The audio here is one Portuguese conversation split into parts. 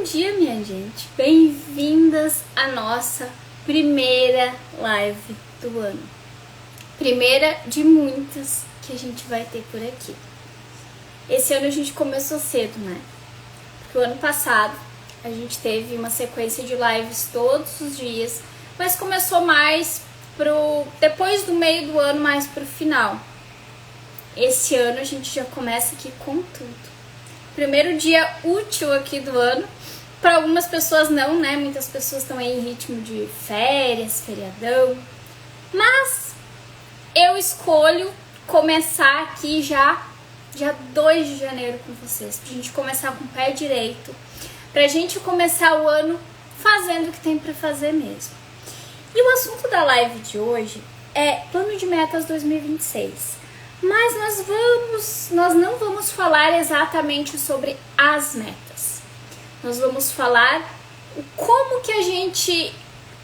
Bom dia, minha gente. Bem-vindas à nossa primeira live do ano. Primeira de muitas que a gente vai ter por aqui. Esse ano a gente começou cedo, né? Porque o ano passado a gente teve uma sequência de lives todos os dias, mas começou mais depois do meio do ano, mais pro final. Esse ano a gente já começa aqui com tudo. Primeiro dia útil aqui do ano. Para algumas pessoas não, né? Muitas pessoas estão aí em ritmo de férias, feriadão. Mas eu escolho começar aqui já dia 2 de janeiro com vocês. Pra gente começar com o pé direito. Pra gente começar o ano fazendo o que tem pra fazer mesmo. E o assunto da live de hoje é plano de metas 2026. Mas nós não vamos falar exatamente sobre as metas. Nós vamos falar como que a gente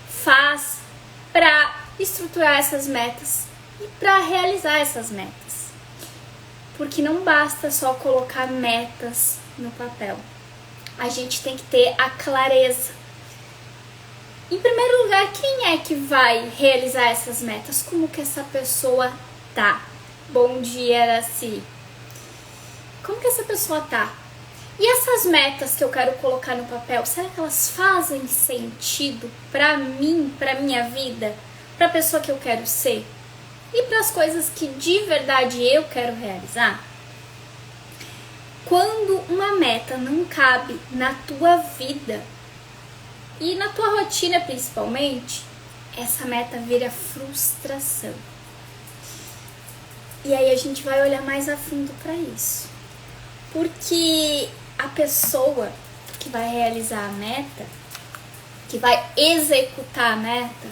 faz para estruturar essas metas e para realizar essas metas. Porque não basta só colocar metas no papel. A gente tem que ter a clareza. Em primeiro lugar, quem é que vai realizar essas metas? Como que essa pessoa tá? Bom dia, Araci. Como que essa pessoa tá? E essas metas que eu quero colocar no papel, será que elas fazem sentido pra mim, pra minha vida, pra pessoa que eu quero ser? E pras coisas que de verdade eu quero realizar? Quando uma meta não cabe na tua vida e na tua rotina principalmente, essa meta vira frustração. E aí a gente vai olhar mais a fundo para isso. Porque a pessoa que vai realizar a meta, que vai executar a meta,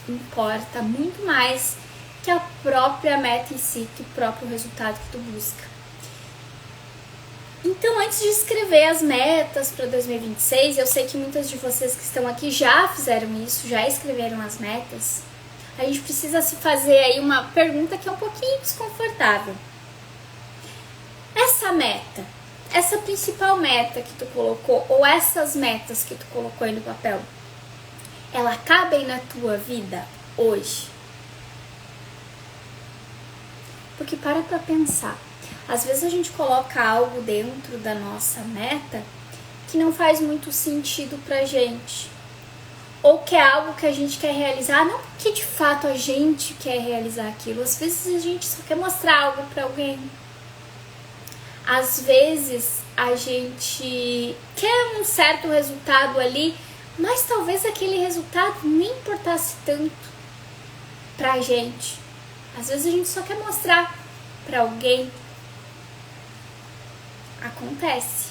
importa muito mais que a própria meta em si, que o próprio resultado que tu busca. Então, antes de escrever as metas para 2026, eu sei que muitas de vocês que estão aqui já fizeram isso, já escreveram as metas. A gente precisa se fazer aí uma pergunta que é um pouquinho desconfortável. Essa meta, essa principal meta que tu colocou, ou essas metas que tu colocou aí no papel, ela cabem na tua vida hoje? Porque para pra pensar. Às vezes a gente coloca algo dentro da nossa meta que não faz muito sentido pra gente. Ou que é algo que a gente quer realizar, não porque de fato a gente quer realizar aquilo. Às vezes a gente só quer mostrar algo pra alguém. Às vezes a gente quer um certo resultado ali, mas talvez aquele resultado nem importasse tanto pra gente. Às vezes a gente só quer mostrar pra alguém. Acontece.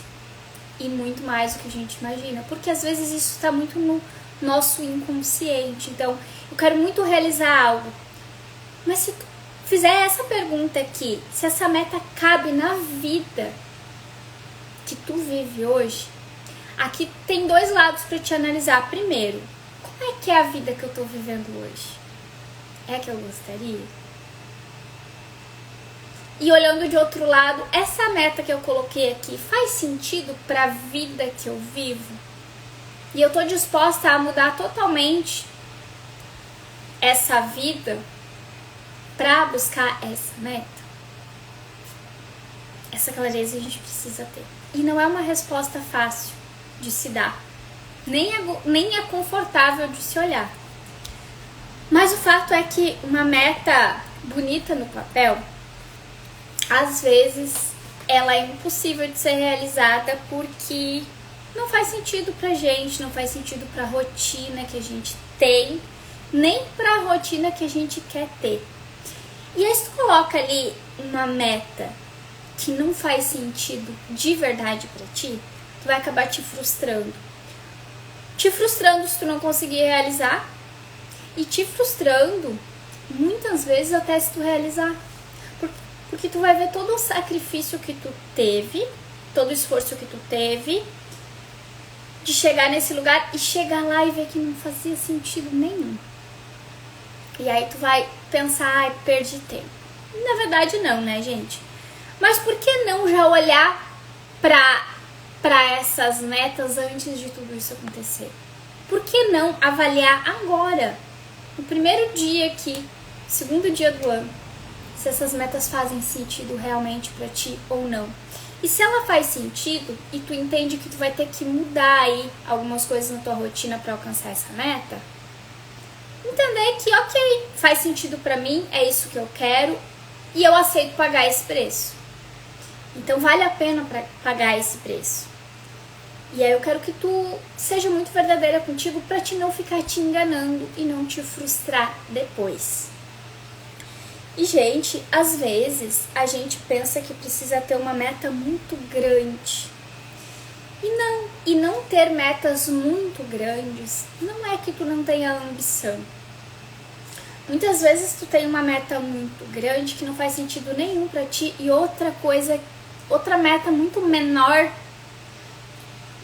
E muito mais do que a gente imagina. Porque às vezes isso tá muito no nosso inconsciente. Então, eu quero muito realizar algo. Mas se tu fizer essa pergunta aqui, se essa meta cabe na vida que tu vive hoje, aqui tem dois lados para te analisar. Primeiro, como é que é a vida que eu tô vivendo hoje? É a que eu gostaria? E olhando de outro lado, essa meta que eu coloquei aqui faz sentido para a vida que eu vivo? E eu tô disposta a mudar totalmente essa vida pra buscar essa meta? Essa clareza a gente precisa ter. E não é uma resposta fácil de se dar. Nem é confortável de se olhar. Mas o fato é que uma meta bonita no papel, às vezes, ela é impossível de ser realizada porque não faz sentido pra gente, não faz sentido pra rotina que a gente tem, nem pra rotina que a gente quer ter. E aí se tu coloca ali uma meta que não faz sentido de verdade pra ti, tu vai acabar te frustrando. Te frustrando se tu não conseguir realizar e te frustrando muitas vezes até se tu realizar. Porque tu vai ver todo o sacrifício que tu teve, todo o esforço que tu teve de chegar nesse lugar e chegar lá e ver que não fazia sentido nenhum. E aí tu vai pensar, perdi tempo. Na verdade não, né, gente? Mas por que não já olhar pra para essas metas antes de tudo isso acontecer? Por que não avaliar agora, no primeiro dia aqui, segundo dia do ano, se essas metas fazem sentido realmente para ti ou não? E se ela faz sentido e tu entende que tu vai ter que mudar aí algumas coisas na tua rotina para alcançar essa meta, entender que ok, faz sentido para mim, é isso que eu quero e eu aceito pagar esse preço. Então vale a pena pagar esse preço. E aí eu quero que tu seja muito verdadeira contigo para te não ficar te enganando e não te frustrar depois. E, gente, às vezes a gente pensa que precisa ter uma meta muito grande. E não ter metas muito grandes não é que tu não tenha ambição. Muitas vezes tu tem uma meta muito grande que não faz sentido nenhum pra ti e outra meta muito menor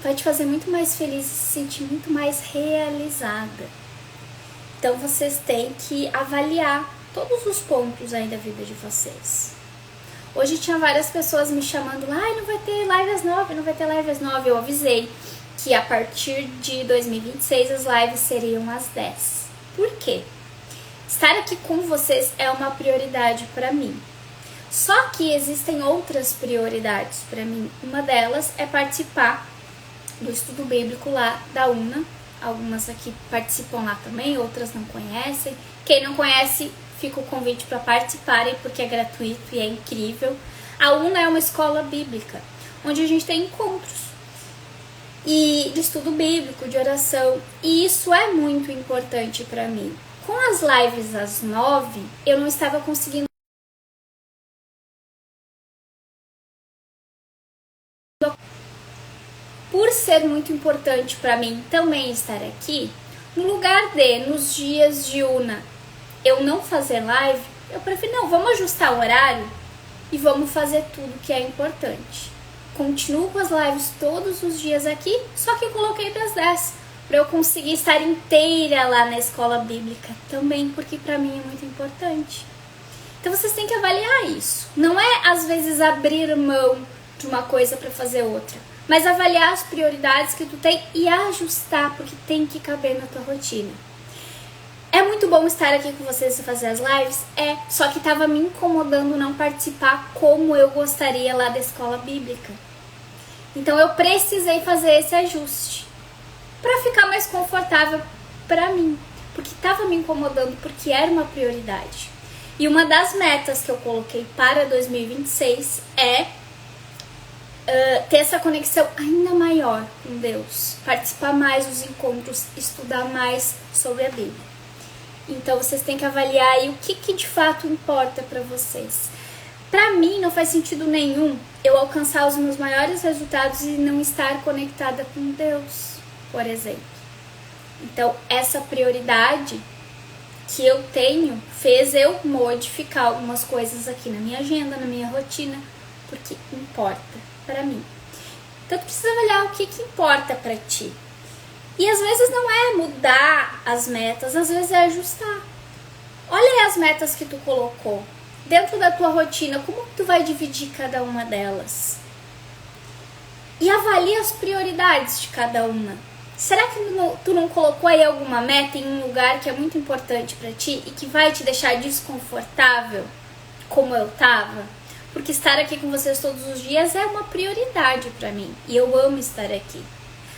vai te fazer muito mais feliz e se sentir muito mais realizada. Então vocês têm que avaliar todos os pontos aí da vida de vocês. Hoje tinha várias pessoas me chamando, não vai ter live às 9, não vai ter live às 9. Eu avisei que a partir de 2026 as lives seriam às 10. Por quê? Estar aqui com vocês é uma prioridade para mim. Só que existem outras prioridades para mim. Uma delas é participar do estudo bíblico lá da UNA. Algumas aqui participam lá também, outras não conhecem. Quem não conhece, fica o convite para participarem, porque é gratuito e é incrível. A UNA é uma escola bíblica, onde a gente tem encontros e de estudo bíblico, de oração. E isso é muito importante para mim. Com as lives às 9, eu não estava conseguindo. Por ser muito importante para mim também estar aqui, no lugar de, nos dias de UNA, eu não fazer live, eu prefiro, não, vamos ajustar o horário e vamos fazer tudo que é importante. Continuo com as lives todos os dias aqui, só que eu coloquei das 10 para eu conseguir estar inteira lá na escola bíblica também, porque para mim é muito importante. Então vocês têm que avaliar isso. Não é às vezes abrir mão de uma coisa para fazer outra, mas avaliar as prioridades que tu tem e ajustar, porque tem que caber na tua rotina. É muito bom estar aqui com vocês e fazer as lives, só que tava me incomodando não participar como eu gostaria lá da escola bíblica. Então eu precisei fazer esse ajuste para ficar mais confortável para mim, porque tava me incomodando, porque era uma prioridade. E uma das metas que eu coloquei para 2026 é ter essa conexão ainda maior com Deus, participar mais dos encontros, estudar mais sobre a Bíblia. Então vocês têm que avaliar aí o que de fato importa para vocês. Para mim não faz sentido nenhum eu alcançar os meus maiores resultados e não estar conectada com Deus, por exemplo. Então essa prioridade que eu tenho fez eu modificar algumas coisas aqui na minha agenda, na minha rotina, porque importa para mim. Então tu precisa avaliar o que importa para ti. E às vezes não é mudar as metas, às vezes é ajustar. Olha aí as metas que tu colocou. Dentro da tua rotina, como tu vai dividir cada uma delas? E avalia as prioridades de cada uma. Será que tu não colocou aí alguma meta em um lugar que é muito importante para ti e que vai te deixar desconfortável, como eu tava? Porque estar aqui com vocês todos os dias é uma prioridade para mim. E eu amo estar aqui.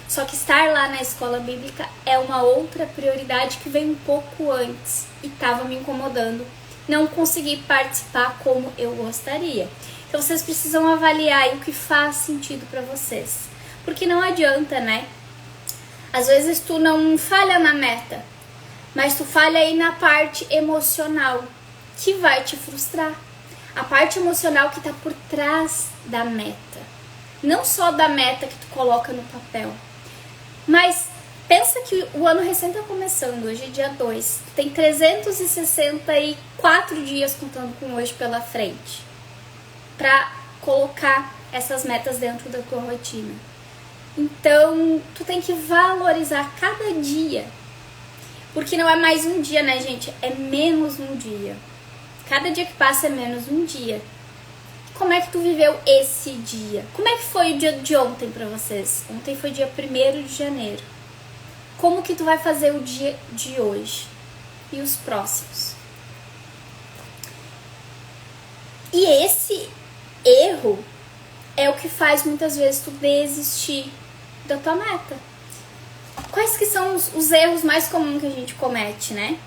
Só que estar lá na escola bíblica é uma outra prioridade que veio um pouco antes e estava me incomodando. Não consegui participar como eu gostaria. Então vocês precisam avaliar aí o que faz sentido para vocês. Porque não adianta, né? Às vezes tu não falha na meta, mas tu falha aí na parte emocional, que vai te frustrar. A parte emocional que tá por trás da meta. Não só da meta que tu coloca no papel. Mas pensa que o ano recém tá começando, hoje é dia 2. Tu tem 364 dias contando com hoje pela frente. Pra colocar essas metas dentro da tua rotina. Então, tu tem que valorizar cada dia. Porque não é mais um dia, né, gente? É menos um dia. Cada dia que passa é menos um dia. como é que tu viveu esse dia? Como é que foi o dia de ontem pra vocês? Ontem foi dia 1º de janeiro. Como que tu vai fazer o dia de hoje? E os próximos? E esse erro é o que faz muitas vezes tu desistir da tua meta. Quais que são os erros mais comuns que a gente comete, né?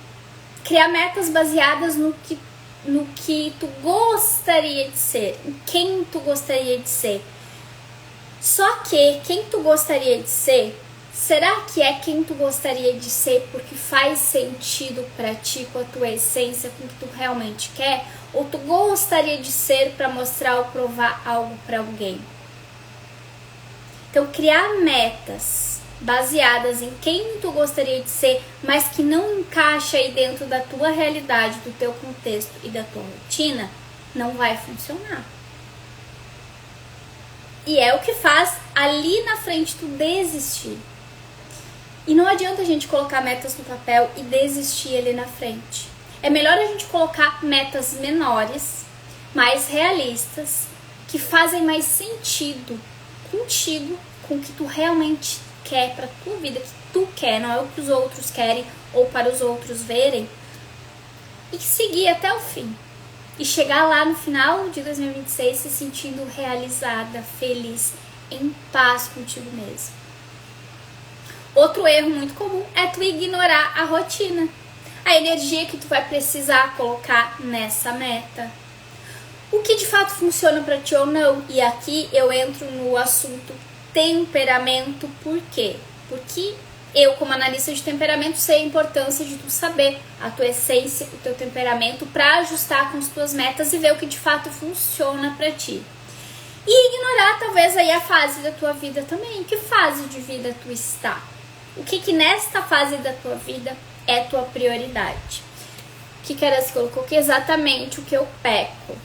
Criar metas baseadas no que tu gostaria de ser, em quem tu gostaria de ser. Só que quem tu gostaria de ser, será que é quem tu gostaria de ser porque faz sentido pra ti, com a tua essência, com o que tu realmente quer? Ou tu gostaria de ser pra mostrar ou provar algo pra alguém? Então, criar metas baseadas em quem tu gostaria de ser, mas que não encaixa aí dentro da tua realidade, do teu contexto e da tua rotina, não vai funcionar. E é o que faz ali na frente tu desistir. E não adianta a gente colocar metas no papel e desistir ali na frente. É melhor a gente colocar metas menores, mais realistas, que fazem mais sentido contigo, com o que tu realmente quer pra tua vida, que tu quer, não é o que os outros querem ou para os outros verem, e seguir até o fim. E chegar lá no final de 2026 se sentindo realizada, feliz, em paz contigo mesmo. Outro erro muito comum é tu ignorar a rotina, a energia que tu vai precisar colocar nessa meta. O que de fato funciona pra ti ou não. E aqui eu entro no assunto temperamento. Por quê? Porque eu, como analista de temperamento, sei a importância de tu saber a tua essência, o teu temperamento, para ajustar com as tuas metas e ver o que de fato funciona pra ti. E ignorar talvez aí a fase da tua vida também. Que fase de vida tu está? O que nesta fase da tua vida é tua prioridade? O que era se colocou aqui? Exatamente o que eu peco.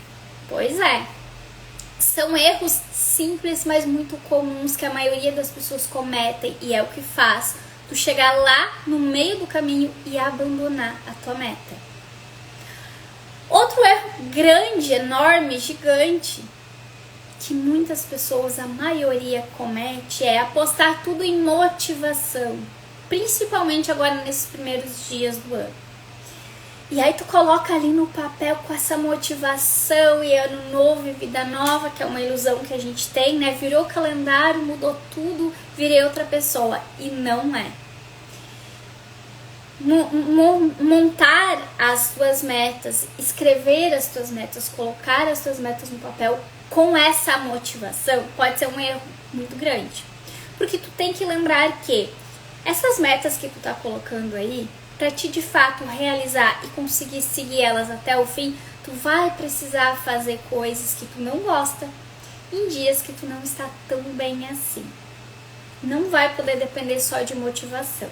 Pois é. São erros simples, mas muito comuns que a maioria das pessoas cometem e é o que faz tu chegar lá no meio do caminho e abandonar a tua meta. Outro erro grande, enorme, gigante, que muitas pessoas, a maioria, comete é apostar tudo em motivação, principalmente agora nesses primeiros dias do ano. E aí tu coloca ali no papel com essa motivação e ano novo e vida nova, que é uma ilusão que a gente tem, né? Virou calendário, mudou tudo, virei outra pessoa. E não é. Montar as tuas metas, escrever as tuas metas, colocar as tuas metas no papel com essa motivação pode ser um erro muito grande. Porque tu tem que lembrar que essas metas que tu tá colocando aí, para ti de fato realizar e conseguir seguir elas até o fim, tu vai precisar fazer coisas que tu não gosta em dias que tu não está tão bem assim. Não vai poder depender só de motivação.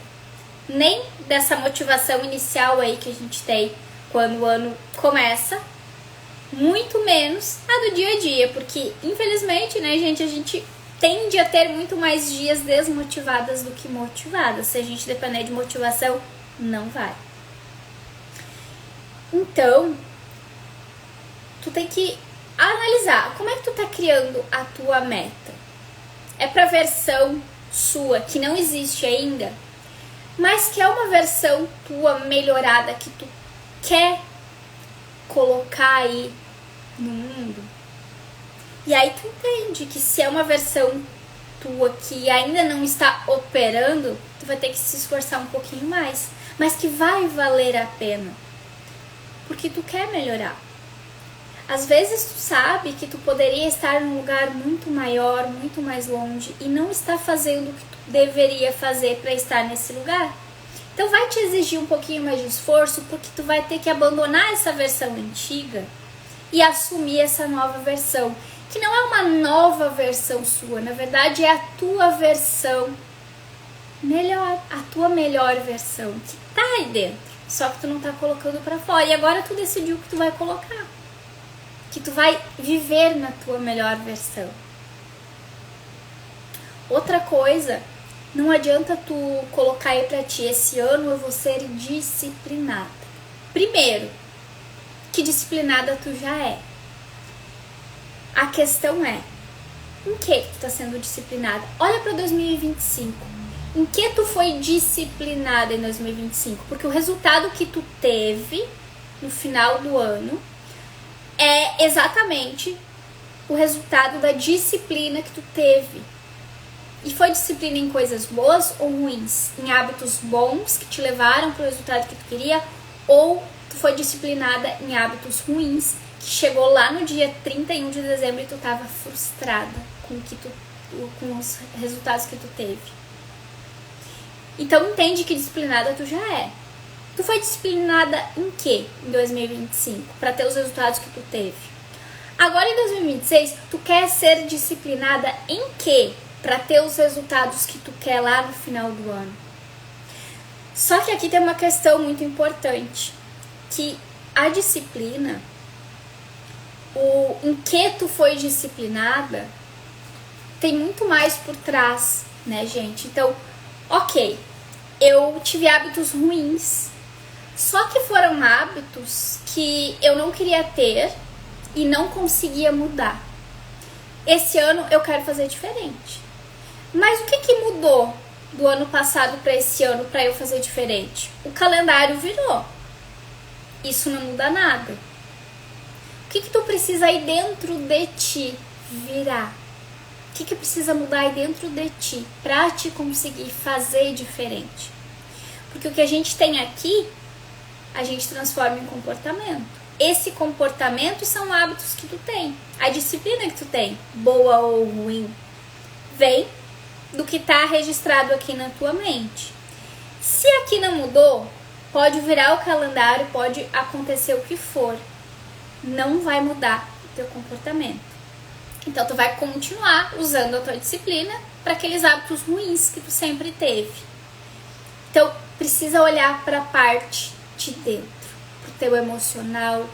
Nem dessa motivação inicial aí que a gente tem quando o ano começa, muito menos a do dia a dia, porque infelizmente, né, gente, a gente tende a ter muito mais dias desmotivadas do que motivadas. Se a gente depender de motivação, não vai. Então, tu tem que analisar como é que tu tá criando a tua meta. É pra versão sua que não existe ainda, mas que é uma versão tua melhorada que tu quer colocar aí no mundo. E aí tu entende que se é uma versão tua que ainda não está operando, tu vai ter que se esforçar um pouquinho mais, mas que vai valer a pena, porque tu quer melhorar. Às vezes tu sabe que tu poderia estar num lugar muito maior, muito mais longe e não está fazendo o que tu deveria fazer para estar nesse lugar. Então vai te exigir um pouquinho mais de esforço, porque tu vai ter que abandonar essa versão antiga e assumir essa nova versão, que não é uma nova versão sua, na verdade é a tua versão melhor, a tua melhor versão, que tá aí dentro, só que tu não tá colocando pra fora, e agora tu decidiu que tu vai colocar, que tu vai viver na tua melhor versão. Outra coisa, não adianta tu colocar aí pra ti, esse ano eu vou ser disciplinada. Primeiro, que disciplinada tu já é. A questão é, em que tu tá sendo disciplinada? Olha para 2025. Em que tu foi disciplinada em 2025? Porque o resultado que tu teve no final do ano é exatamente o resultado da disciplina que tu teve. E foi disciplina em coisas boas ou ruins? Em hábitos bons que te levaram para o resultado que tu queria? Ou tu foi disciplinada em hábitos ruins que chegou lá no dia 31 de dezembro e tu tava frustrada com os resultados que tu teve? Então entende que disciplinada tu já é. Tu foi disciplinada em quê em 2025 para ter os resultados que tu teve? Agora em 2026, tu quer ser disciplinada em quê para ter os resultados que tu quer lá no final do ano? Só que aqui tem uma questão muito importante, que a disciplina, o em que tu foi disciplinada, tem muito mais por trás, né, gente? Então, ok, eu tive hábitos ruins, só que foram hábitos que eu não queria ter e não conseguia mudar. Esse ano eu quero fazer diferente. Mas o que mudou do ano passado para esse ano para eu fazer diferente? O calendário virou. Isso não muda nada. O que tu precisa aí dentro de ti virar? O que precisa mudar aí dentro de ti para te conseguir fazer diferente? Porque o que a gente tem aqui, a gente transforma em comportamento. Esse comportamento são hábitos que tu tem. A disciplina que tu tem, boa ou ruim, vem do que está registrado aqui na tua mente. Se aqui não mudou, pode virar o calendário, pode acontecer o que for. Não vai mudar o teu comportamento. Então, tu vai continuar usando a tua disciplina para aqueles hábitos ruins que tu sempre teve. Então, precisa olhar para a parte de dentro, para o teu emocional.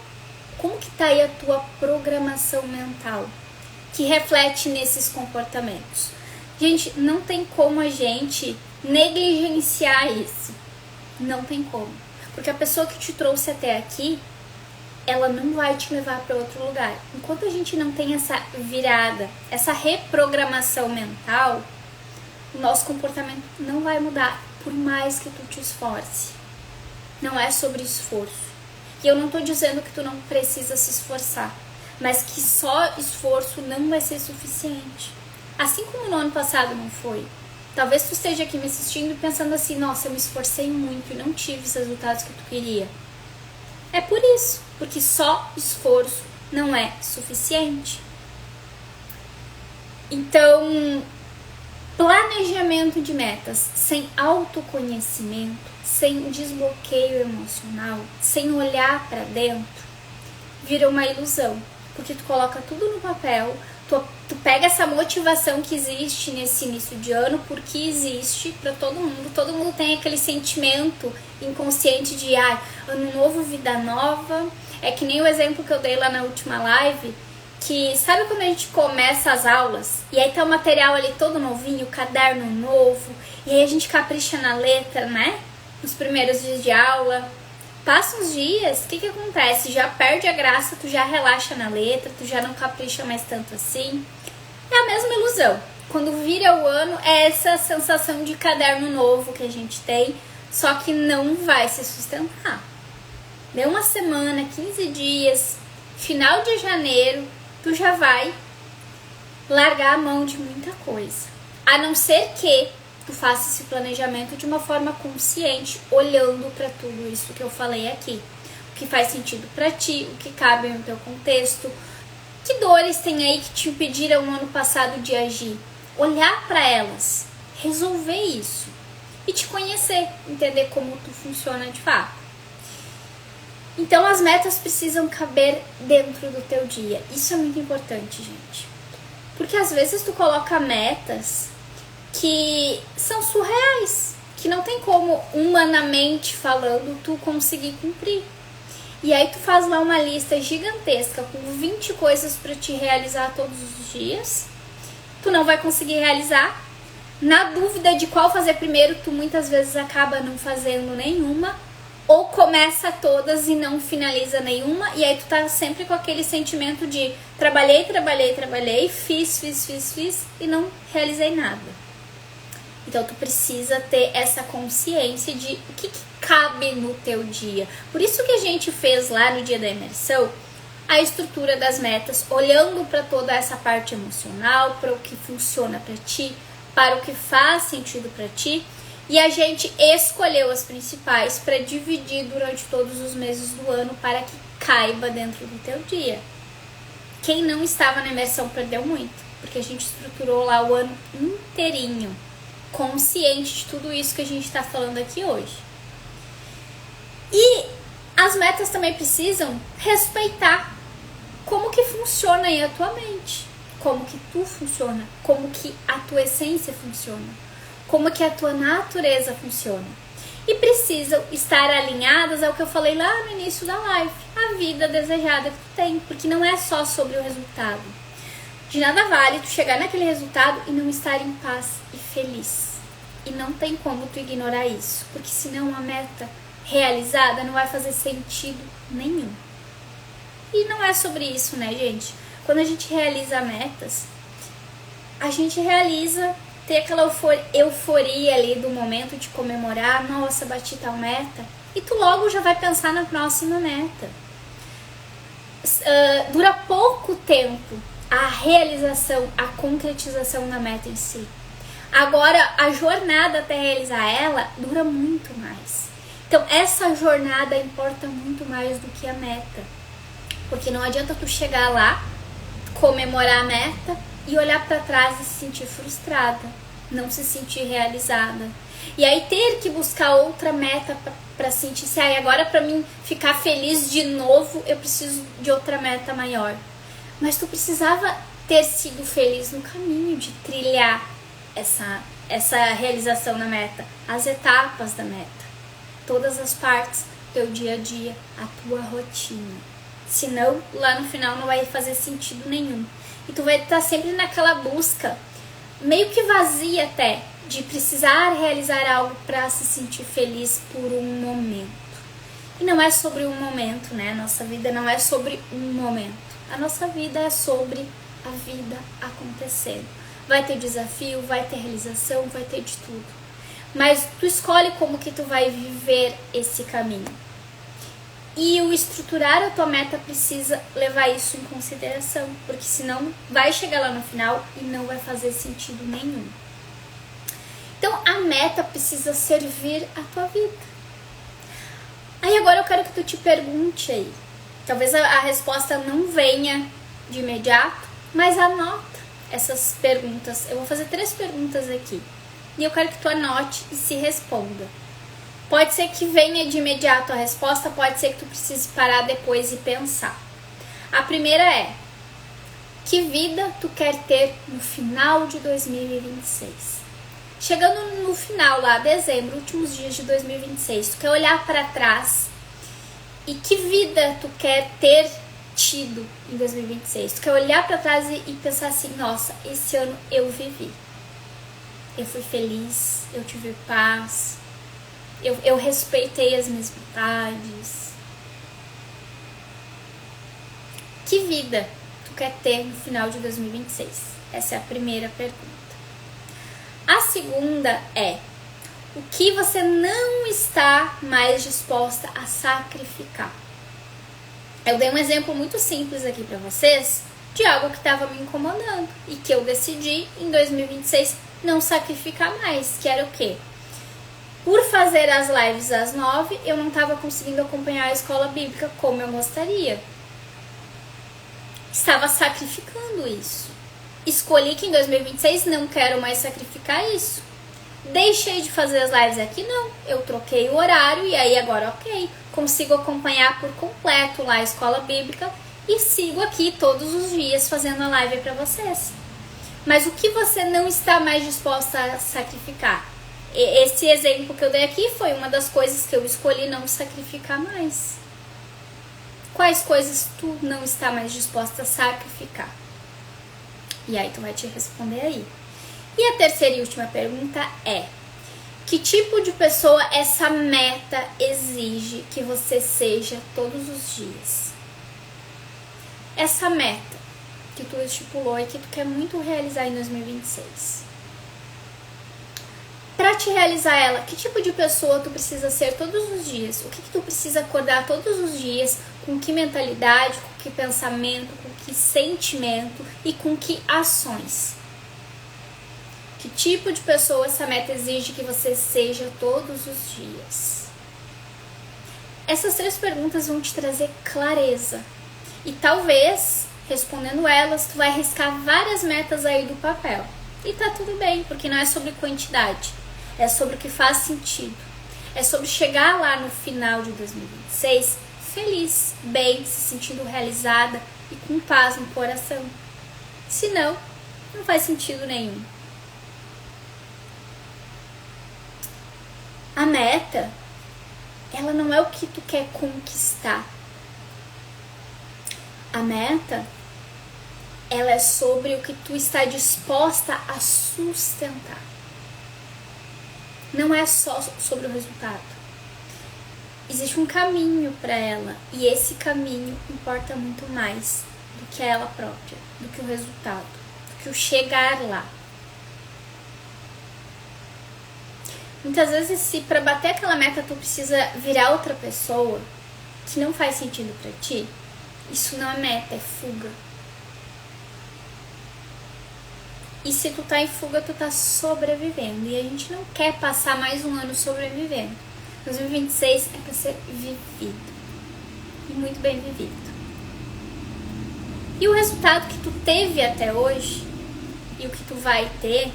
Como que tá aí a tua programação mental que reflete nesses comportamentos? Gente, não tem como a gente negligenciar isso. Não tem como. Porque a pessoa que te trouxe até aqui, ela não vai te levar para outro lugar. Enquanto a gente não tem essa virada, essa reprogramação mental, o nosso comportamento não vai mudar, por mais que tu te esforce. Não é sobre esforço. E eu não tô dizendo que tu não precisa se esforçar, mas que só esforço não vai ser suficiente. Assim como no ano passado não foi. Talvez tu esteja aqui me assistindo e pensando assim, nossa, eu me esforcei muito e não tive os resultados que tu queria. É por isso, porque só esforço não é suficiente. Então, planejamento de metas sem autoconhecimento, sem desbloqueio emocional, sem olhar para dentro, vira uma ilusão. Porque tu coloca tudo no papel, tu pega essa motivação que existe nesse início de ano, porque existe para todo mundo tem aquele sentimento inconsciente de ano novo, vida nova. É que nem o exemplo que eu dei lá na última live, que sabe quando a gente começa as aulas e aí tá o material ali todo novinho, caderno novo, e aí a gente capricha na letra, né? Nos primeiros dias de aula. Passa uns dias, o que acontece? Já perde a graça, tu já relaxa na letra, tu já não capricha mais tanto assim. É a mesma ilusão. Quando vira o ano, é essa sensação de caderno novo que a gente tem, só que não vai se sustentar. Deu uma semana, 15 dias, final de janeiro, tu já vai largar a mão de muita coisa. A não ser que tu faça esse planejamento de uma forma consciente, olhando para tudo isso que eu falei aqui. O que faz sentido para ti, o que cabe no teu contexto, que dores tem aí que te impediram no ano passado de agir. Olhar para elas, resolver isso e te conhecer, entender como tu funciona de fato. Então as metas precisam caber dentro do teu dia. Isso é muito importante, gente. Porque às vezes tu coloca metas que são surreais, que não tem como, humanamente falando, tu conseguir cumprir. E aí tu faz lá uma lista gigantesca com 20 coisas para te realizar todos os dias. Tu não vai conseguir realizar. Na dúvida de qual fazer primeiro, tu muitas vezes acaba não fazendo nenhuma. Ou começa todas e não finaliza nenhuma, e aí tu tá sempre com aquele sentimento de trabalhei, fiz e não realizei nada. Então tu precisa ter essa consciência de o que cabe no teu dia. Por isso que a gente fez lá no dia da imersão a estrutura das metas, olhando para toda essa parte emocional, para o que funciona para ti, para o que faz sentido para ti. E a gente escolheu as principais para dividir durante todos os meses do ano para que caiba dentro do teu dia. Quem não estava na imersão perdeu muito, porque a gente estruturou lá o ano inteirinho, consciente de tudo isso que a gente está falando aqui hoje. E as metas também precisam respeitar como que funciona aí a tua mente, como que tu funciona, como que a tua essência funciona, como que a tua natureza funciona. E precisam estar alinhadas ao que eu falei lá no início da live, a vida desejada que tu tem, porque não é só sobre o resultado. De nada vale tu chegar naquele resultado e não estar em paz e feliz. E não tem como tu ignorar isso, porque senão a meta realizada não vai fazer sentido nenhum. E não é sobre isso, né, gente? Quando a gente realiza metas, a gente realiza, ter aquela euforia ali do momento de comemorar, nossa, bati tal meta, e tu logo já vai pensar na próxima meta. Dura pouco tempo a realização, a concretização da meta em si. Agora, a jornada até realizar ela dura muito mais. Então, essa jornada importa muito mais do que a meta. Porque não adianta tu chegar lá, comemorar a meta e olhar para trás e se sentir frustrada, não se sentir realizada. E aí ter que buscar outra meta para sentir se agora para mim ficar feliz de novo, eu preciso de outra meta maior. Mas tu precisava ter sido feliz no caminho de trilhar essa realização na meta, as etapas da meta, todas as partes, teu dia a dia, a tua rotina. Senão, lá no final não vai fazer sentido nenhum. E tu vai estar sempre naquela busca, meio que vazia até, de precisar realizar algo para se sentir feliz por um momento. E não é sobre um momento, né? A nossa vida não é sobre um momento. A nossa vida é sobre a vida acontecendo. Vai ter desafio, vai ter realização, vai ter de tudo. Mas tu escolhe como que tu vai viver esse caminho. E o estruturar a tua meta precisa levar isso em consideração, porque senão vai chegar lá no final e não vai fazer sentido nenhum. Então a meta precisa servir a tua vida. Aí agora eu quero que tu te pergunte aí. Talvez a resposta não venha de imediato, mas anota essas perguntas. Eu vou fazer 3 perguntas aqui. E eu quero que tu anote e se responda. Pode ser que venha de imediato a resposta, pode ser que tu precise parar depois e pensar. A primeira é: que vida tu quer ter no final de 2026? Chegando no final lá, dezembro, últimos dias de 2026, tu quer olhar para trás e que vida tu quer ter tido em 2026? Tu quer olhar para trás e pensar assim: nossa, esse ano eu vivi. Eu fui feliz, eu tive paz, eu respeitei as minhas vontades. Que vida tu quer ter no final de 2026? Essa é a primeira pergunta. A segunda é: o que você não está mais disposta a sacrificar? Eu dei um exemplo muito simples aqui para vocês de algo que estava me incomodando e que eu decidi em 2026 não sacrificar mais, que era o quê? Por fazer as lives às 9, eu não estava conseguindo acompanhar a escola bíblica como eu gostaria. Estava sacrificando isso. Escolhi que em 2026 não quero mais sacrificar isso. Deixei de fazer as lives aqui? Não. Eu troquei o horário e aí agora ok. Consigo acompanhar por completo lá a escola bíblica e sigo aqui todos os dias fazendo a live para vocês. Mas o que você não está mais disposta a sacrificar? Esse exemplo que eu dei aqui foi uma das coisas que eu escolhi não sacrificar mais. Quais coisas tu não está mais disposta a sacrificar? E aí tu vai te responder aí. E a terceira e última pergunta é: Que tipo de pessoa essa meta exige que você seja todos os dias? Essa meta que tu estipulou e que tu quer muito realizar em 2026. Para te realizar ela, que tipo de pessoa tu precisa ser todos os dias? O que tu precisa acordar todos os dias? Com que mentalidade, com que pensamento, com que sentimento e com que ações? Que tipo de pessoa essa meta exige que você seja todos os dias? Essas 3 perguntas vão te trazer clareza. E talvez, respondendo elas, tu vai riscar várias metas aí do papel. E tá tudo bem, porque não é sobre quantidade. É sobre o que faz sentido. É sobre chegar lá no final de 2026 feliz, bem, se sentindo realizada e com paz no coração. Senão, não faz sentido nenhum. A meta, ela não é o que tu quer conquistar. A meta, ela é sobre o que tu está disposta a sustentar. Não é só sobre o resultado. Existe um caminho para ela e esse caminho importa muito mais do que ela própria, do que o resultado, do que o chegar lá. Muitas vezes, se para bater aquela meta tu precisa virar outra pessoa que não faz sentido para ti, isso não é meta, é fuga. E se tu tá em fuga, tu tá sobrevivendo. E a gente não quer passar mais um ano sobrevivendo. 2026 é pra ser vivido. E muito bem vivido. E o resultado que tu teve até hoje, e o que tu vai ter,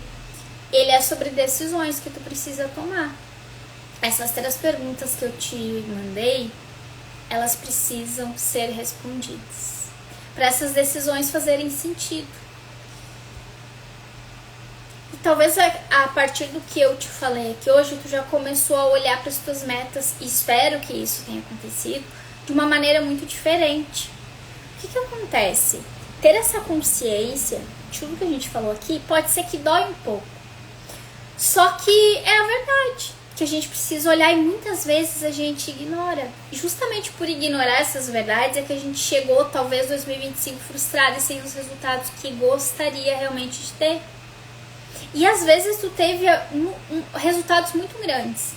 ele é sobre decisões que tu precisa tomar. Essas 3 perguntas que eu te mandei, elas precisam ser respondidas. Para essas decisões fazerem sentido. E talvez a partir do que eu te falei aqui hoje, tu já começou a olhar para as tuas metas, e espero que isso tenha acontecido, de uma maneira muito diferente. O que acontece? Ter essa consciência de tudo que a gente falou aqui pode ser que dói um pouco. Só que é a verdade, que a gente precisa olhar e muitas vezes a gente ignora. E justamente por ignorar essas verdades é que a gente chegou talvez 2025 frustrado e sem os resultados que gostaria realmente de ter. E às vezes tu teve resultados muito grandes,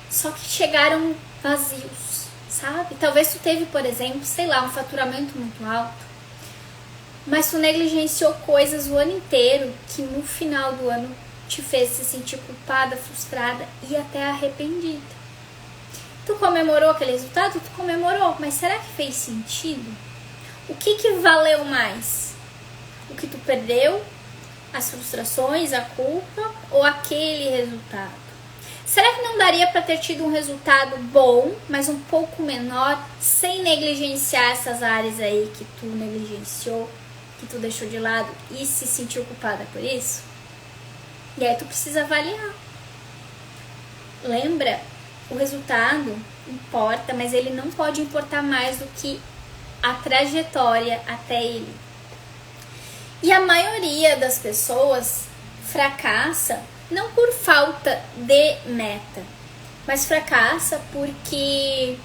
só que chegaram vazios, sabe? Talvez tu teve, por exemplo, sei lá, um faturamento muito alto, mas tu negligenciou coisas o ano inteiro que no final do ano te fez se sentir culpada, frustrada e até arrependida. Tu comemorou aquele resultado? Tu comemorou, mas será que fez sentido? O que valeu mais? O que tu perdeu? As frustrações, a culpa ou aquele resultado? Será que não daria para ter tido um resultado bom, mas um pouco menor, sem negligenciar essas áreas aí que tu negligenciou, que tu deixou de lado e se sentiu culpada por isso? E aí tu precisa avaliar. Lembra, o resultado importa, mas ele não pode importar mais do que a trajetória até ele. E a maioria das pessoas fracassa não por falta de meta, mas fracassa porque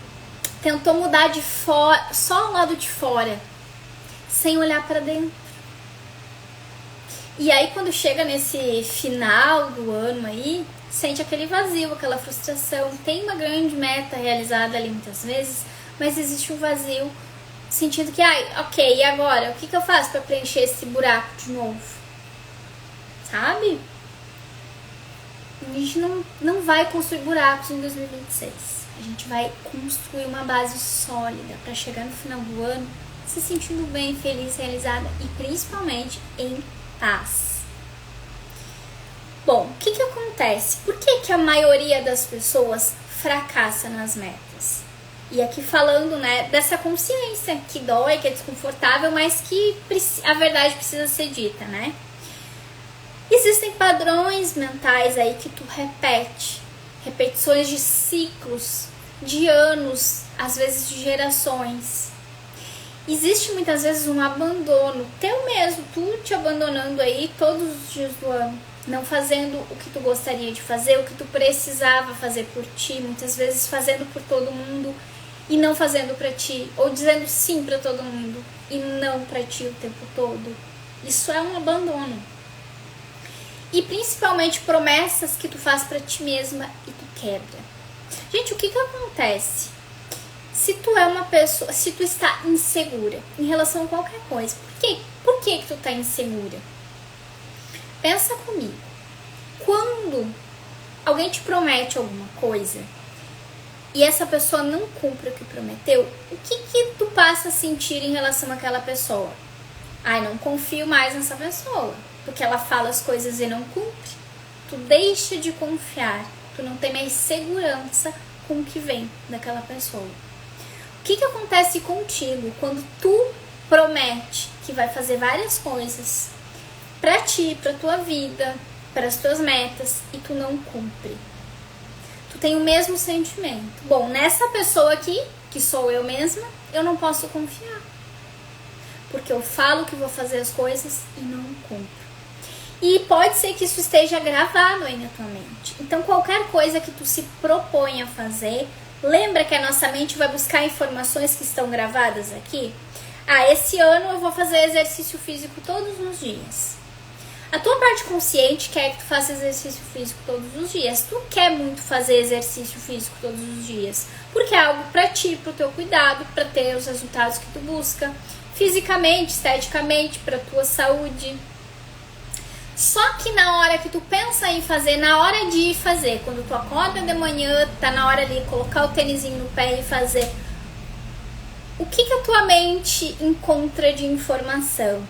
tentou mudar de fora, só o lado de fora, sem olhar para dentro. E aí quando chega nesse final do ano aí, sente aquele vazio, aquela frustração. Tem uma grande meta realizada ali muitas vezes, mas existe um vazio, sentindo que, ok, e agora? O que eu faço para preencher esse buraco de novo? Sabe? A gente não vai construir buracos em 2026. A gente vai construir uma base sólida para chegar no final do ano se sentindo bem, feliz, realizada e principalmente em paz. Bom, o que acontece? Por que a maioria das pessoas fracassa nas metas? E aqui falando, né, dessa consciência que dói, que é desconfortável, mas que a verdade precisa ser dita, né? Existem padrões mentais aí que tu repete, repetições de ciclos, de anos, às vezes de gerações. Existe muitas vezes um abandono teu mesmo, tu te abandonando aí todos os dias do ano. não fazendo o que tu gostaria de fazer, o que tu precisava fazer por ti, muitas vezes fazendo por todo mundo e não fazendo pra ti, ou dizendo sim pra todo mundo e não pra ti o tempo todo. Isso é um abandono. E principalmente promessas que tu faz pra ti mesma e tu quebra. Gente, o que acontece? Se tu é uma pessoa, se tu está insegura em relação a qualquer coisa, por que tu tá insegura? Pensa comigo. Quando alguém te promete alguma coisa e essa pessoa não cumpre o que prometeu, o que tu passa a sentir em relação àquela pessoa? Ai, não confio mais nessa pessoa, porque ela fala as coisas e não cumpre. Tu deixa de confiar, tu não tem mais segurança com o que vem daquela pessoa. O que acontece contigo quando tu promete que vai fazer várias coisas pra ti, pra tua vida, para as tuas metas e tu não cumpre? Tu tem o mesmo sentimento. Bom, nessa pessoa aqui, que sou eu mesma, eu não posso confiar. Porque eu falo que vou fazer as coisas e não cumpro. E pode ser que isso esteja gravado aí na tua mente. Então, qualquer coisa que tu se propõe a fazer, lembra que a nossa mente vai buscar informações que estão gravadas aqui? Esse ano eu vou fazer exercício físico todos os dias. A tua parte consciente quer que tu faça exercício físico todos os dias. Tu quer muito fazer exercício físico todos os dias, porque é algo pra ti, pro teu cuidado, pra ter os resultados que tu busca, fisicamente, esteticamente, pra tua saúde. Só que na hora que tu pensa em fazer, na hora de ir fazer, quando tu acorda de manhã, tá na hora ali, colocar o tênisinho no pé e fazer, o que a tua mente encontra de informação?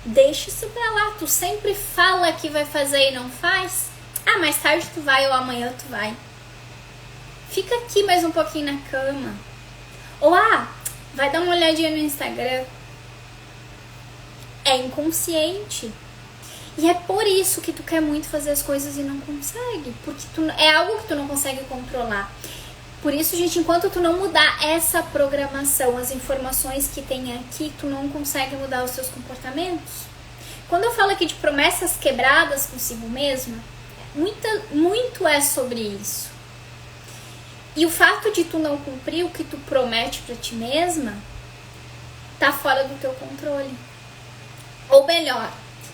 Deixa isso pra lá, tu sempre fala que vai fazer e não faz. Mais tarde tu vai ou amanhã tu vai. Fica aqui mais um pouquinho na cama. Ou vai dar uma olhadinha no Instagram. É inconsciente. E é por isso que tu quer muito fazer as coisas e não consegue. Porque é algo que tu não consegue controlar. Por isso, gente, enquanto tu não mudar essa programação, as informações que tem aqui, tu não consegue mudar os seus comportamentos. Quando eu falo aqui de promessas quebradas consigo mesma, muito é sobre isso. E o fato de tu não cumprir o que tu promete pra ti mesma, tá fora do teu controle. Ou melhor,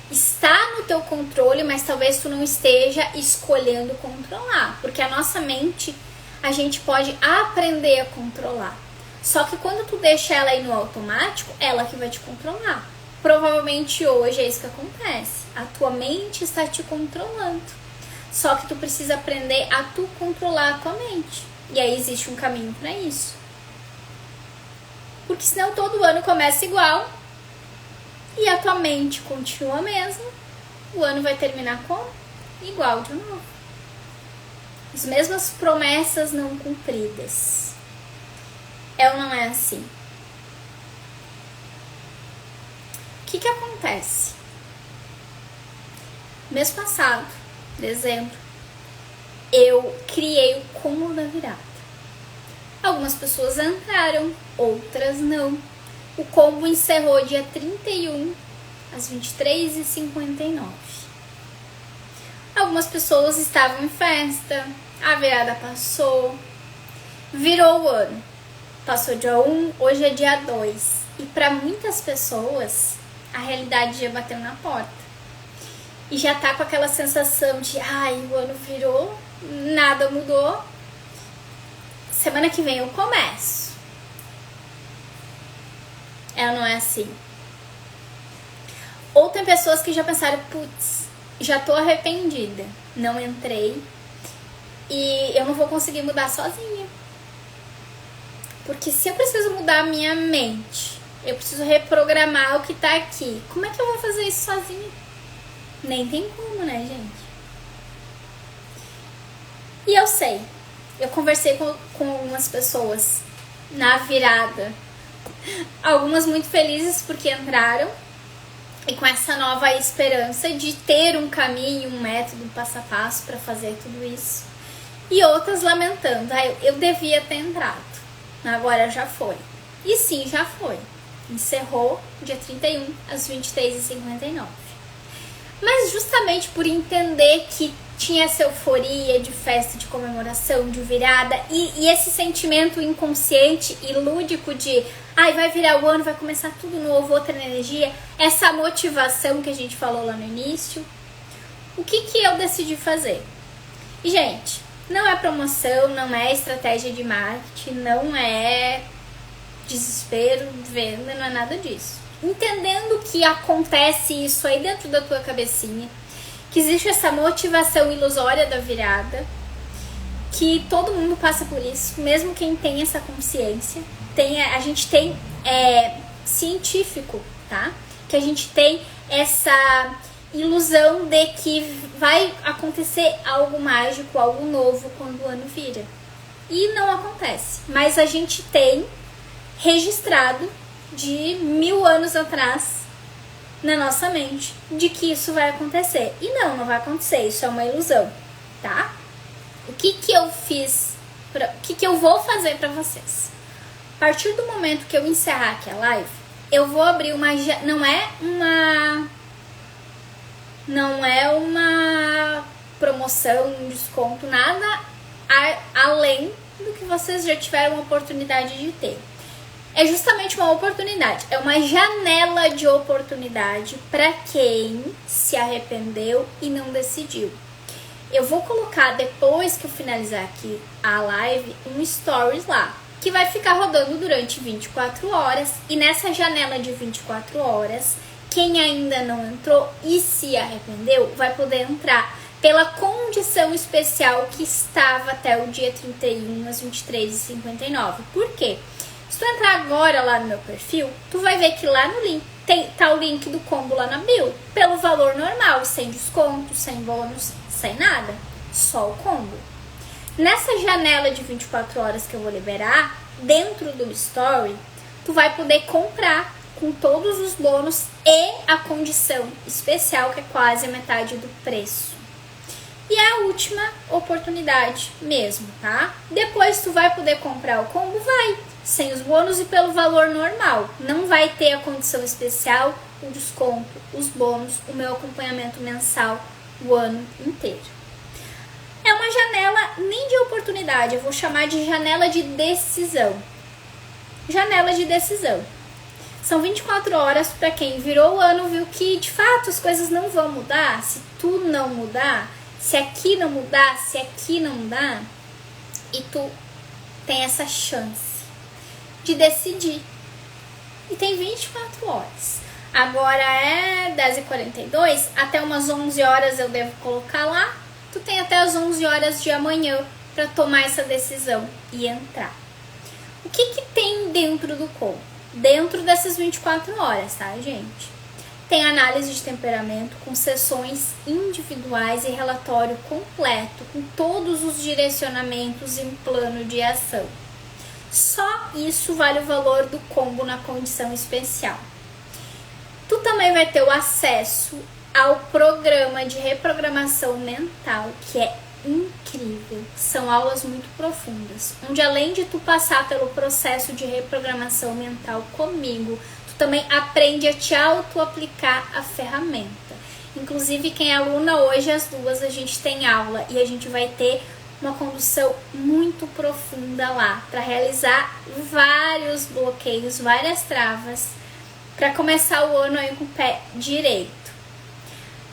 está no teu controle, mas talvez tu não esteja escolhendo controlar. Porque a nossa mente, a gente pode aprender a controlar. Só que quando tu deixa ela aí no automático, ela que vai te controlar. Provavelmente hoje é isso que acontece. A tua mente está te controlando. Só que tu precisa aprender a tu controlar a tua mente. E aí existe um caminho para isso. Porque senão todo ano começa igual e a tua mente continua a mesma. O ano vai terminar como? Igual de novo. As mesmas promessas não cumpridas. É ou não é assim? O que acontece? Mês passado, dezembro, eu criei o combo da virada. Algumas pessoas entraram, outras não. O combo encerrou dia 31, às 23h59. Algumas pessoas estavam em festa, a virada passou, virou o ano. Passou dia 1, hoje é dia 2. E para muitas pessoas, a realidade já bateu na porta. E já tá com aquela sensação de, o ano virou, nada mudou. Semana que vem eu começo. É ou não é assim? Ou tem pessoas que já pensaram, já tô arrependida, não entrei e eu não vou conseguir mudar sozinha. Porque se eu preciso mudar a minha mente, eu preciso reprogramar o que tá aqui, como é que eu vou fazer isso sozinha? Nem tem como, né, gente? E eu sei, eu conversei com algumas pessoas na virada, algumas muito felizes porque entraram e com essa nova esperança de ter um caminho, um método, um passo a passo para fazer tudo isso. E outras lamentando, eu devia ter entrado, agora já foi. E sim, já foi. Encerrou dia 31, às 23h59. Mas justamente por entender que tinha essa euforia de festa, de comemoração, de virada, e esse sentimento inconsciente e lúdico de vai virar o ano, vai começar tudo novo, outra energia, essa motivação que a gente falou lá no início. O que eu decidi fazer? E, gente, não é promoção, não é estratégia de marketing, não é desespero, venda, não é nada disso. Entendendo que acontece isso aí dentro da tua cabecinha, que existe essa motivação ilusória da virada, que todo mundo passa por isso, mesmo quem tem essa consciência. A gente tem científico, tá? Que a gente tem essa ilusão de que vai acontecer algo mágico, algo novo quando o ano vira. E não acontece. Mas a gente tem registrado de 1000 anos atrás na nossa mente de que isso vai acontecer. E não vai acontecer, isso é uma ilusão, tá? O que eu fiz, o que eu vou fazer pra vocês? A partir do momento que eu encerrar aqui a live, eu vou abrir não é uma promoção, um desconto, nada além do que vocês já tiveram a oportunidade de ter. É justamente uma oportunidade, é uma janela de oportunidade para quem se arrependeu e não decidiu. Eu vou colocar, depois que eu finalizar aqui a live, um stories lá, que vai ficar rodando durante 24 horas. E nessa janela de 24 horas, quem ainda não entrou e se arrependeu, vai poder entrar pela condição especial que estava até o dia 31, às 23h59. Por quê? Se tu entrar agora lá no meu perfil, tu vai ver que lá no link tá o link do combo lá na bio, pelo valor normal, sem desconto, sem bônus, sem nada, só o combo. Nessa janela de 24 horas que eu vou liberar, dentro do story, tu vai poder comprar com todos os bônus e a condição especial, que é quase a metade do preço. E é a última oportunidade mesmo, tá? Depois tu vai poder comprar o combo, sem os bônus e pelo valor normal. Não vai ter a condição especial, o desconto, os bônus, o meu acompanhamento mensal o ano inteiro. É uma janela nem de oportunidade, eu vou chamar de janela de decisão. Janela de decisão. São 24 horas para quem virou o ano, viu que de fato as coisas não vão mudar, se tu não mudar, se aqui não mudar, se aqui não mudar, e tu tem essa chance de decidir. E tem 24 horas. Agora é 10h42, até umas 11 horas eu devo colocar lá. Tu tem até as 11 horas de amanhã para tomar essa decisão e entrar. O que tem dentro do combo? Dentro dessas 24 horas, tá, gente? Tem análise de temperamento com sessões individuais e relatório completo, com todos os direcionamentos em plano de ação. Só isso vale o valor do combo na condição especial. Tu também vai ter o acesso ao programa de reprogramação mental, que é incrível. São aulas muito profundas, onde além de tu passar pelo processo de reprogramação mental comigo, tu também aprende a te auto-aplicar a ferramenta. Inclusive, quem é aluna hoje, as duas, a gente tem aula e a gente vai ter uma condução muito profunda lá para realizar vários bloqueios, várias travas, para começar o ano aí com o pé direito.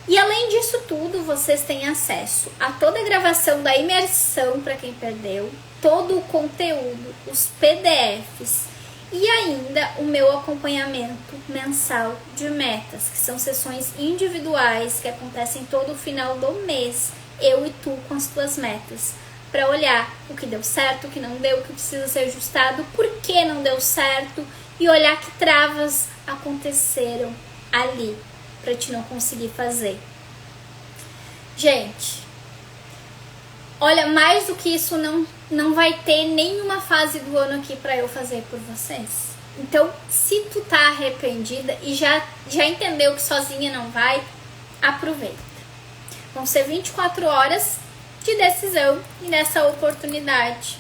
E além disso tudo, vocês têm acesso a toda a gravação da imersão para quem perdeu, todo o conteúdo, os PDFs e ainda o meu acompanhamento mensal de metas, que são sessões individuais que acontecem todo o final do mês, eu e tu com as tuas metas, para olhar o que deu certo, o que não deu, o que precisa ser ajustado, por que não deu certo e olhar que travas aconteceram ali para te não conseguir fazer. Gente, olha, mais do que isso não vai ter nenhuma fase do ano aqui para eu fazer por vocês. Então, se tu tá arrependida e já entendeu que sozinha não vai, aproveita. Vão ser 24 horas de decisão e dessa oportunidade,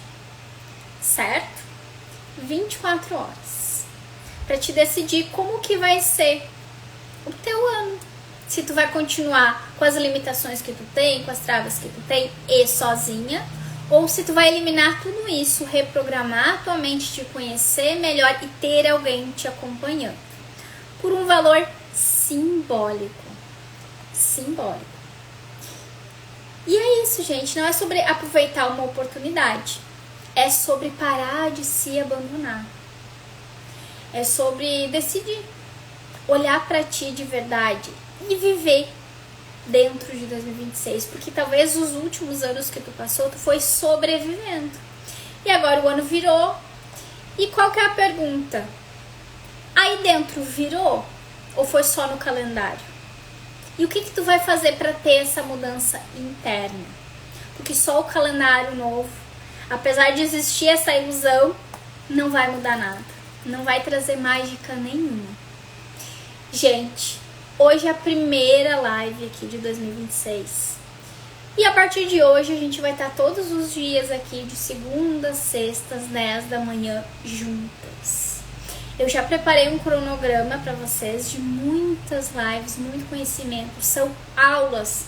certo? 24 horas para te decidir como que vai ser o teu ano, se tu vai continuar com as limitações que tu tem, com as travas que tu tem e sozinha, ou se tu vai eliminar tudo isso, reprogramar a tua mente, te conhecer melhor e ter alguém te acompanhando. Por um valor simbólico. Simbólico. E é isso, gente. Não é sobre aproveitar uma oportunidade. É sobre parar de se abandonar. É sobre decidir. Olhar pra ti de verdade e viver dentro de 2026. Porque talvez os últimos anos que tu passou, tu foi sobrevivendo. E agora o ano virou. E qual que é a pergunta? Aí dentro virou? Ou foi só no calendário? E o que tu vai fazer para ter essa mudança interna? Porque só o calendário novo, apesar de existir essa ilusão, não vai mudar nada. Não vai trazer mágica nenhuma. Gente, hoje é a primeira live aqui de 2026. E a partir de hoje a gente vai estar todos os dias aqui, de segunda a sexta, às 10 da manhã, juntas. Eu já preparei um cronograma para vocês de muitas lives, muito conhecimento. São aulas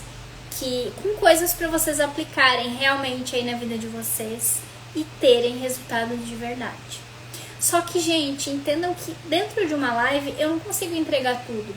com coisas para vocês aplicarem realmente aí na vida de vocês e terem resultados de verdade. Só que, gente, entendam que dentro de uma live eu não consigo entregar tudo.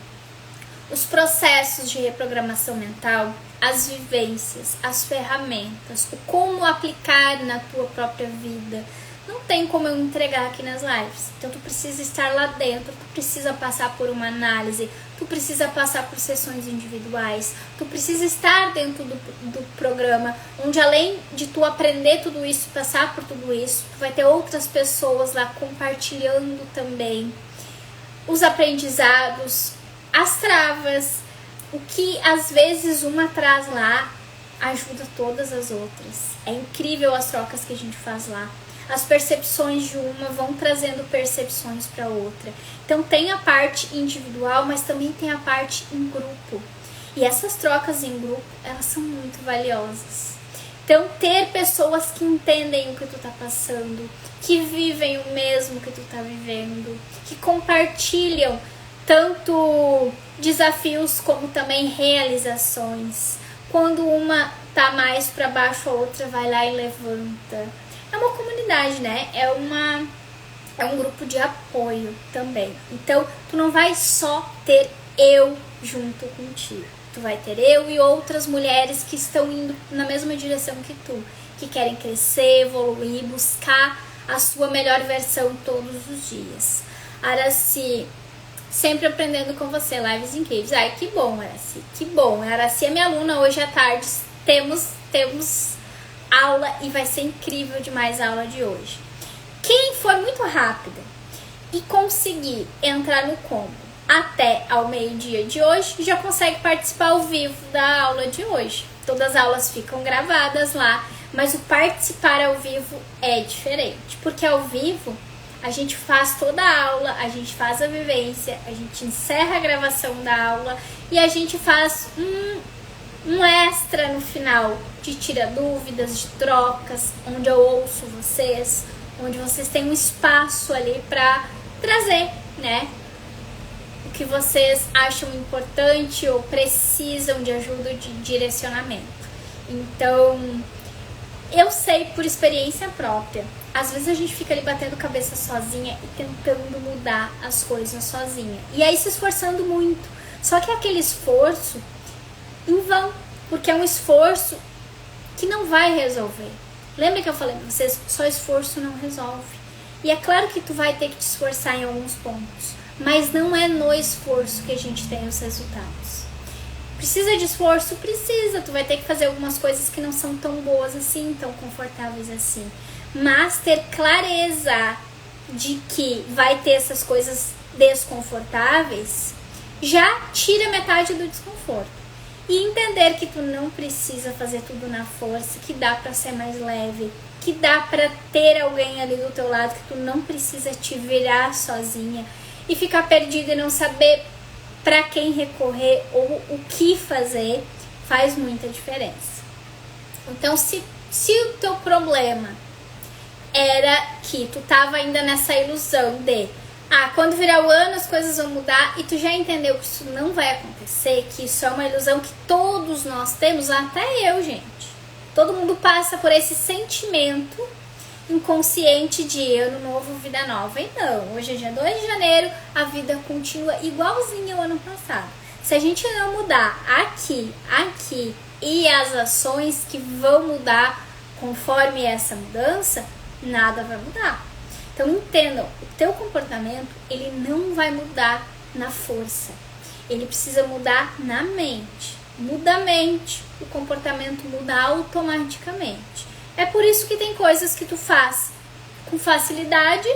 Os processos de reprogramação mental, as vivências, as ferramentas, o como aplicar na tua própria vida, não tem como eu entregar aqui nas lives. Então tu precisa estar lá dentro, tu precisa passar por uma análise, tu precisa passar por sessões individuais, tu precisa estar dentro do programa, onde além de tu aprender tudo isso, passar por tudo isso, tu vai ter outras pessoas lá compartilhando também os aprendizados, as travas, o que às vezes uma traz lá ajuda todas as outras. É incrível as trocas que a gente faz lá. As percepções de uma vão trazendo percepções para outra. Então tem a parte individual, mas também tem a parte em grupo. E essas trocas em grupo, elas são muito valiosas. Então ter pessoas que entendem o que tu tá passando, que vivem o mesmo que tu tá vivendo, que compartilham tanto desafios como também realizações. Quando uma tá mais para baixo, a outra vai lá e levanta. É uma comunidade, né? É um grupo de apoio também. Então, tu não vai só ter eu junto contigo. Tu vai ter eu e outras mulheres que estão indo na mesma direção que tu. Que querem crescer, evoluir, buscar a sua melhor versão todos os dias. Araci, sempre aprendendo com você, lives incríveis. Ai, que bom, Araci, que bom. A Araci é minha aluna, hoje à tarde temos aula e vai ser incrível demais a aula de hoje. Quem for muito rápida e conseguir entrar no combo até ao meio-dia de hoje, já consegue participar ao vivo da aula de hoje. Todas as aulas ficam gravadas lá, mas o participar ao vivo é diferente, porque ao vivo a gente faz toda a aula, a gente faz a vivência, a gente encerra a gravação da aula e a gente faz um extra no final de tira dúvidas, de trocas, onde eu ouço vocês, onde vocês têm um espaço ali para trazer, né, o que vocês acham importante ou precisam de ajuda, de direcionamento. Então, eu sei por experiência própria, às vezes a gente fica ali batendo cabeça sozinha e tentando mudar as coisas sozinha, e aí se esforçando muito, só que aquele esforço em vão, porque é um esforço que não vai resolver. Lembra que eu falei pra vocês, só esforço não resolve. E é claro que tu vai ter que te esforçar em alguns pontos, mas não é no esforço que a gente tem os resultados. Precisa de esforço? Precisa. Tu vai ter que fazer algumas coisas que não são tão boas assim, tão confortáveis assim. Mas ter clareza de que vai ter essas coisas desconfortáveis já tira metade do desconforto. E entender que tu não precisa fazer tudo na força, que dá pra ser mais leve, que dá pra ter alguém ali do teu lado, que tu não precisa te virar sozinha e ficar perdida e não saber pra quem recorrer ou o que fazer, faz muita diferença. Então, se o teu problema era que tu tava ainda nessa ilusão de Quando virar o ano as coisas vão mudar, e tu já entendeu que isso não vai acontecer, que isso é uma ilusão que todos nós temos, até eu, gente. Todo mundo passa por esse sentimento inconsciente de ano novo, vida nova. E não, hoje é dia 2 de janeiro, a vida continua igualzinha ao ano passado. Se a gente não mudar aqui e as ações que vão mudar conforme essa mudança, nada vai mudar. Então entendam, o teu comportamento, ele não vai mudar na força. Ele precisa mudar na mente. Muda a mente, o comportamento muda automaticamente. É por isso que tem coisas que tu faz com facilidade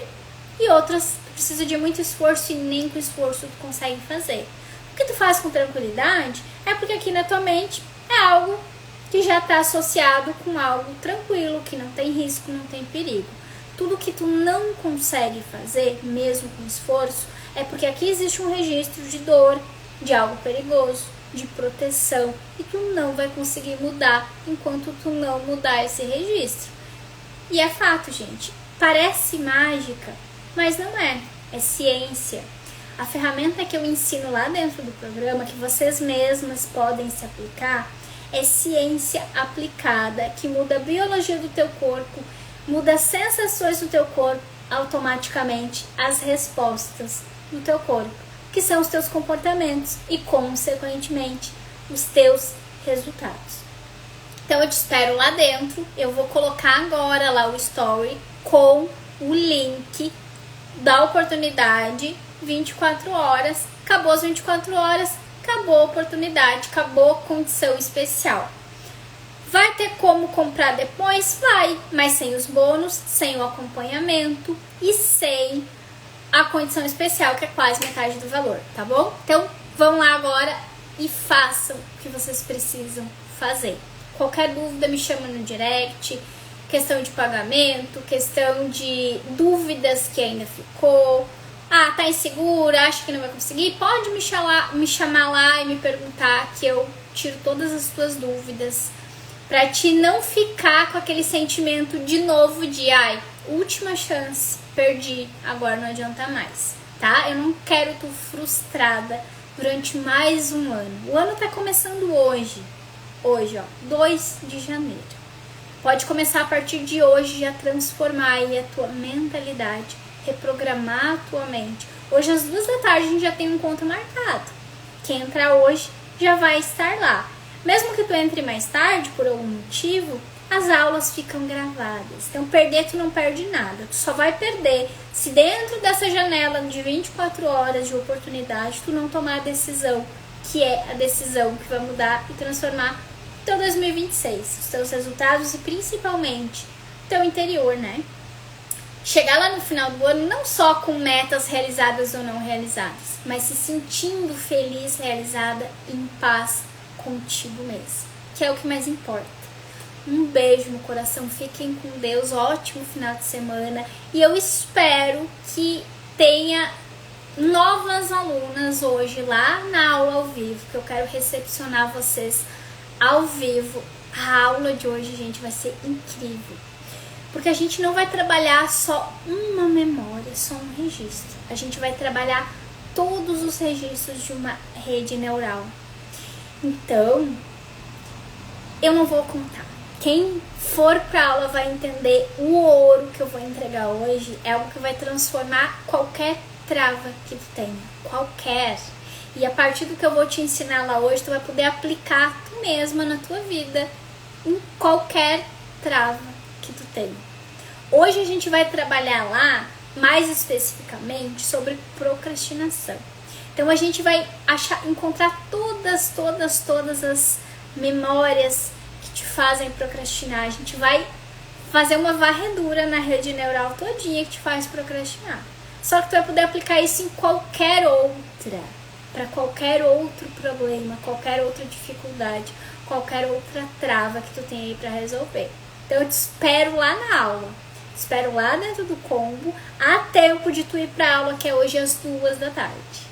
e outras que precisa de muito esforço e nem com esforço tu consegue fazer. O que tu faz com tranquilidade é porque aqui na tua mente é algo que já está associado com algo tranquilo, que não tem risco, não tem perigo. Tudo que tu não consegue fazer, mesmo com esforço, é porque aqui existe um registro de dor, de algo perigoso, de proteção, e tu não vai conseguir mudar enquanto tu não mudar esse registro. E é fato, gente. Parece mágica, mas não é. É ciência. A ferramenta que eu ensino lá dentro do programa, que vocês mesmas podem se aplicar, é ciência aplicada, que muda a biologia do teu corpo, muda as sensações do teu corpo, automaticamente as respostas do teu corpo, que são os teus comportamentos e, consequentemente, os teus resultados. Então eu te espero lá dentro. Eu vou colocar agora lá o story com o link da oportunidade. 24 horas, acabou as 24 horas, acabou a oportunidade, acabou a condição especial. Vai ter como comprar depois? Vai, mas sem os bônus, sem o acompanhamento e sem a condição especial, que é quase metade do valor, tá bom? Então, vão lá agora e façam o que vocês precisam fazer. Qualquer dúvida, me chama no direct, questão de pagamento, questão de dúvidas que ainda ficou. Tá insegura, acha que não vai conseguir? Pode me chamar lá e me perguntar, que eu tiro todas as tuas dúvidas, pra ti não ficar com aquele sentimento de novo de última chance, perdi, agora não adianta mais, tá? Eu não quero tu frustrada durante mais um ano. O ano tá começando hoje, ó, 2 de janeiro. Pode começar a partir de hoje a transformar aí a tua mentalidade, reprogramar a tua mente. Hoje às 2 da tarde a gente já tem um encontro marcado. Quem entrar hoje já vai estar lá. Mesmo que tu entre mais tarde, por algum motivo, as aulas ficam gravadas. Então perder tu não perde nada. Tu só vai perder se dentro dessa janela de 24 horas de oportunidade tu não tomar a decisão, que é a decisão que vai mudar e transformar teu 2026, os teus resultados e principalmente teu interior, né? Chegar lá no final do ano não só com metas realizadas ou não realizadas, mas se sentindo feliz, realizada, em paz contigo mesmo, que é o que mais importa. Um beijo no coração, fiquem com Deus, ótimo final de semana, e eu espero que tenha novas alunas hoje lá na aula ao vivo, que eu quero recepcionar vocês ao vivo. A aula de hoje, gente, vai ser incrível. Porque a gente não vai trabalhar só uma memória, só um registro. A gente vai trabalhar todos os registros de uma rede neural. Então, eu não vou contar. Quem for pra aula vai entender o ouro que eu vou entregar hoje. É algo que vai transformar qualquer trava que tu tenha. Qualquer. E a partir do que eu vou te ensinar lá hoje, tu vai poder aplicar tu mesma na tua vida, em qualquer trava que tu tem. Hoje a gente vai trabalhar lá, mais especificamente, sobre procrastinação. Então a gente vai encontrar todas as memórias que te fazem procrastinar. A gente vai fazer uma varredura na rede neural todinha que te faz procrastinar. Só que tu vai poder aplicar isso em qualquer outra, para qualquer outro problema, qualquer outra dificuldade, qualquer outra trava que tu tem aí para resolver. Então eu te espero lá na aula, te espero lá dentro do combo, a tempo de tu ir pra aula, que é hoje às 2 da tarde.